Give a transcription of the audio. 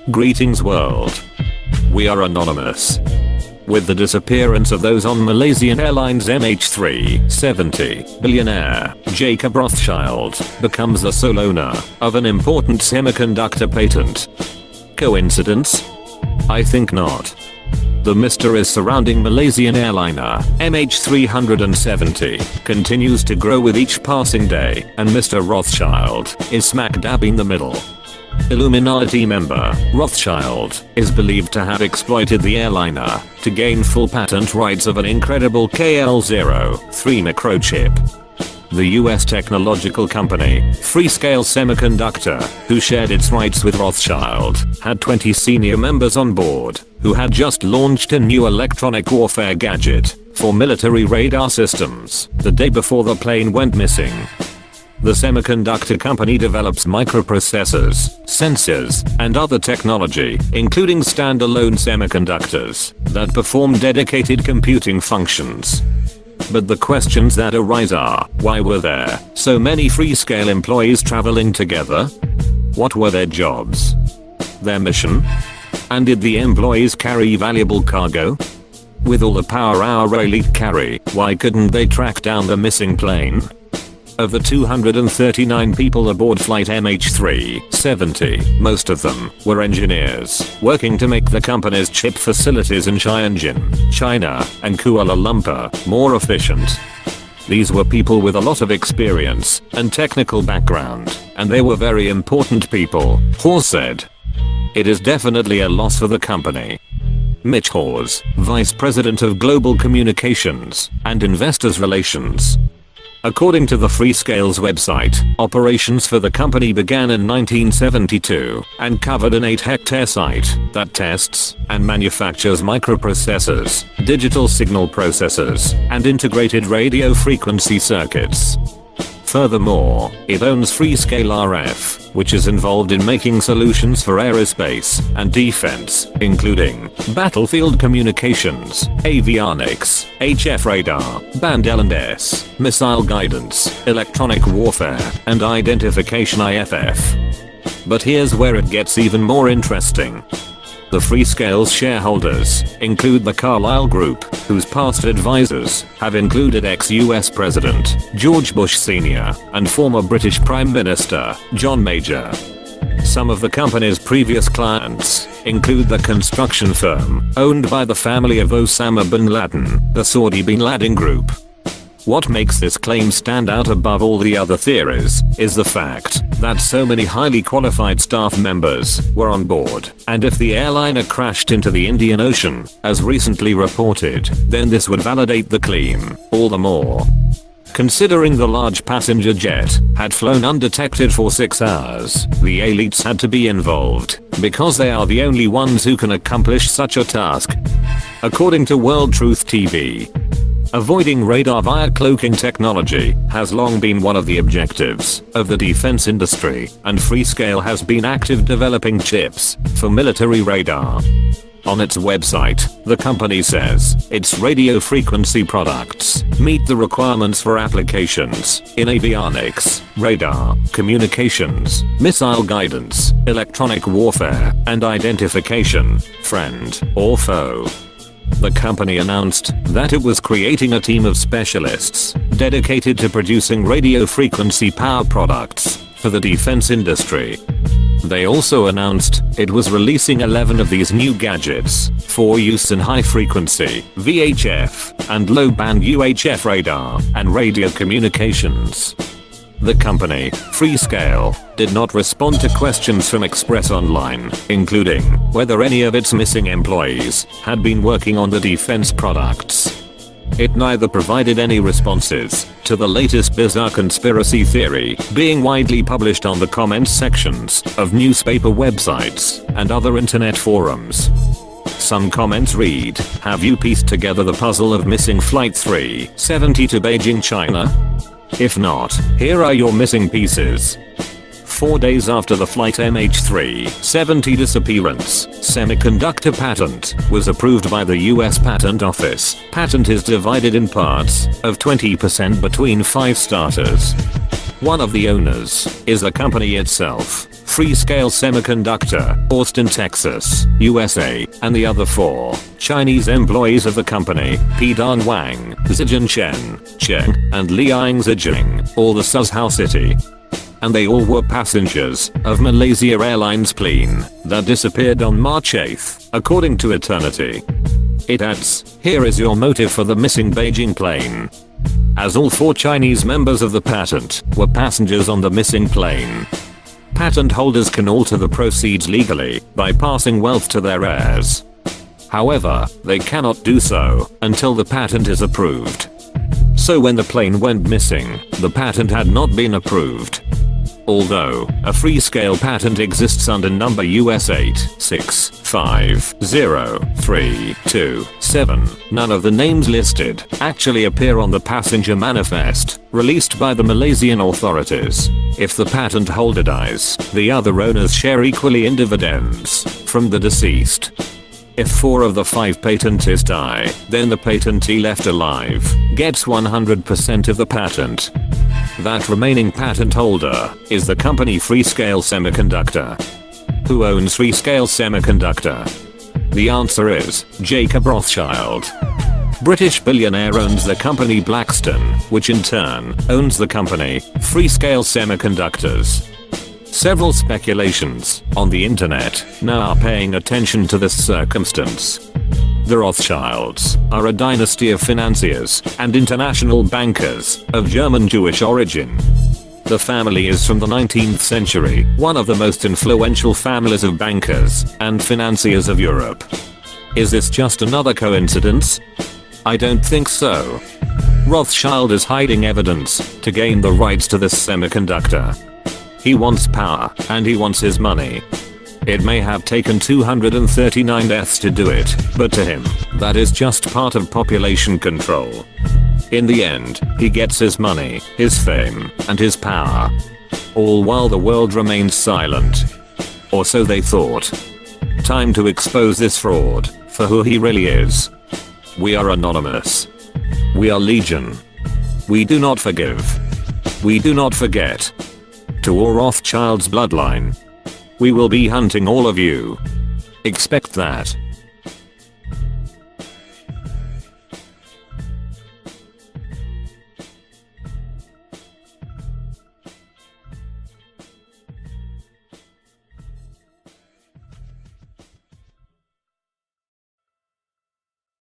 Greetings world. We are anonymous. With the disappearance of those on Malaysian Airlines MH370, billionaire Jacob Rothschild becomes the sole owner of an important semiconductor patent. Coincidence? I think not. The mysteries surrounding Malaysian Airliner MH370 continues to grow with each passing day, and Mr. Rothschild is smack dab in the middle. Illuminati member Rothschild is believed to have exploited the airliner to gain full patent rights of an incredible KL03 microchip. The US technological company, Freescale Semiconductor, who shared its rights with Rothschild, had 20 senior members on board, who had just launched a new electronic warfare gadget for military radar systems the day before the plane went missing. The semiconductor company develops microprocessors, sensors, and other technology, including standalone semiconductors, that perform dedicated computing functions. But the questions that arise are, why were there so many Freescale employees traveling together? What were their jobs? Their mission? And did the employees carry valuable cargo? With all the power our elite carry, why couldn't they track down the missing plane? Of the 239 people aboard flight MH370, most of them were engineers working to make the company's chip facilities in Tianjin, China, and Kuala Lumpur more efficient. These were people with a lot of experience and technical background, and they were very important people, Hawes said. It is definitely a loss for the company. Mitch Hawes, Vice President of Global Communications and Investors Relations. According to the Freescale's website, operations for the company began in 1972 and covered an 8-hectare site that tests and manufactures microprocessors, digital signal processors, and integrated radio frequency circuits. Furthermore, it owns Freescale RF, which is involved in making solutions for aerospace and defense, including battlefield communications, avionics, HF radar, band L&S, missile guidance, electronic warfare, and identification IFF. But here's where it gets even more interesting. The Freescale's shareholders include the Carlyle Group, whose past advisors have included ex-US President George Bush Sr. and former British Prime Minister John Major. Some of the company's previous clients include the construction firm owned by the family of Osama bin Laden, the Saudi bin Laden Group. What makes this claim stand out above all the other theories is the fact that so many highly qualified staff members were on board, and if the airliner crashed into the Indian Ocean, as recently reported, then this would validate the claim all the more. Considering the large passenger jet had flown undetected for 6 hours, the elites had to be involved, because they are the only ones who can accomplish such a task. According to World Truth TV, avoiding radar via cloaking technology has long been one of the objectives of the defense industry, and Freescale has been active developing chips for military radar. On its website, the company says its radio frequency products meet the requirements for applications in avionics, radar, communications, missile guidance, electronic warfare, and identification, friend or foe. The company announced that it was creating a team of specialists dedicated to producing radio frequency power products for the defense industry. They also announced it was releasing 11 of these new gadgets for use in high frequency, VHF, and low band UHF radar and radio communications. The company, Freescale, did not respond to questions from Express Online, including whether any of its missing employees had been working on the defense products. It neither provided any responses to the latest bizarre conspiracy theory being widely published on the comments sections of newspaper websites and other internet forums. Some comments read, "Have you pieced together the puzzle of missing Flight 370 to Beijing, China? If not, here are your missing pieces." 4 days after the flight MH370 disappearance, semiconductor patent was approved by the US Patent Office. Patent is divided in parts of 20% between 5 starters. One of the owners is the company itself, Freescale Semiconductor, Austin, Texas, USA, and the other 4 Chinese employees of the company, Pidan Wang, Zijin Cheng, and Liang Zijing, all the Suzhou City. And they all were passengers of Malaysia Airlines plane that disappeared on March 8th, according to Eternity. It adds, here is your motive for the missing Beijing plane. As all 4 Chinese members of the patent were passengers on the missing plane. Patent holders can alter the proceeds legally by passing wealth to their heirs. However, they cannot do so until the patent is approved. So when the plane went missing, the patent had not been approved. Although a Freescale patent exists under number US 8650327, none of the names listed actually appear on the passenger manifest released by the Malaysian authorities. If the patent holder dies, the other owners share equally in dividends from the deceased. If 4 of the 5 patentees die, then the patentee left alive gets 100% of the patent. That remaining patent holder is the company Freescale Semiconductor. Who owns Freescale Semiconductor? The answer is Jacob Rothschild. British billionaire owns the company Blackstone, which in turn owns the company Freescale Semiconductors. Several speculations on the internet now are paying attention to this circumstance. The Rothschilds are a dynasty of financiers and international bankers of German Jewish origin. The family is from the 19th century, one of the most influential families of bankers and financiers of Europe. Is this just another coincidence? I don't think so. Rothschild is hiding evidence to gain the rights to this semiconductor. He wants power, and he wants his money. It may have taken 239 deaths to do it, but to him, that is just part of population control. In the end, he gets his money, his fame, and his power. All while the world remains silent. Or so they thought. Time to expose this fraud for who he really is. We are anonymous. We are legion. We do not forgive. We do not forget. To all Rothschild's bloodline. We will be hunting all of you. Expect that.